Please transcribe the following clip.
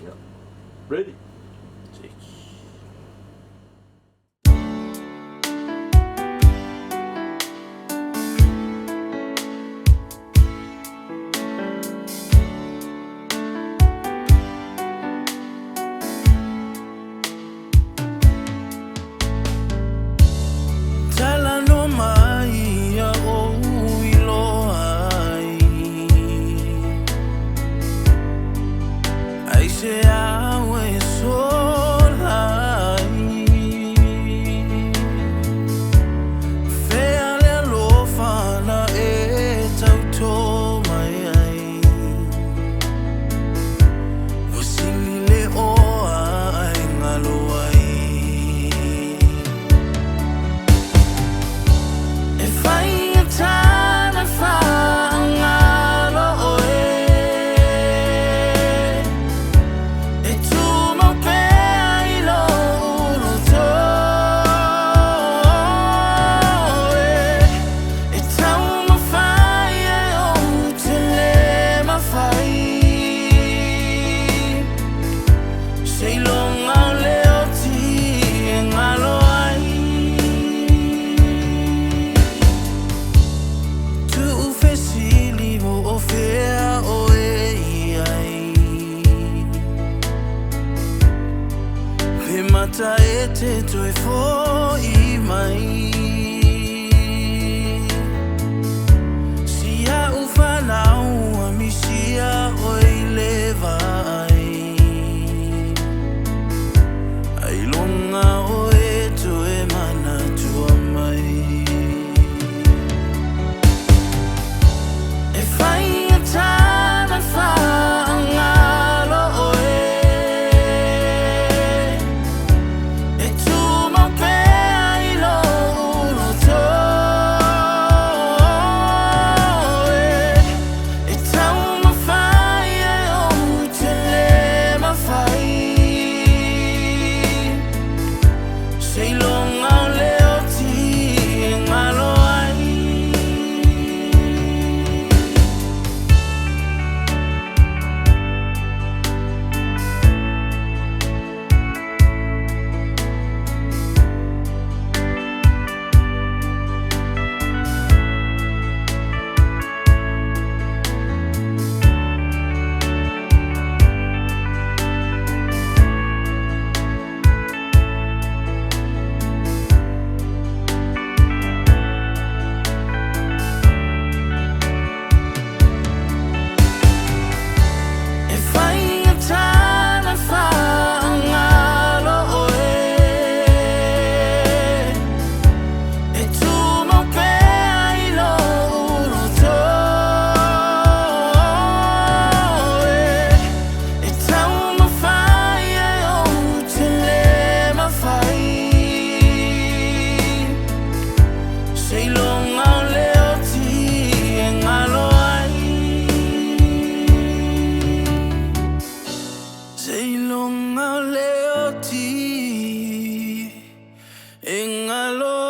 Yeah. Ready? Check. Tala no mai a o iloa ai se awe solai Fea le alofa na e tauto mai ai Wasili le oa ai ngalo ai Mata e te toi fo I mai Sia ufanau a misia o I leva ai longa o e to e mana tua mai E fai a tana whaangalo o Long a leoti, engalo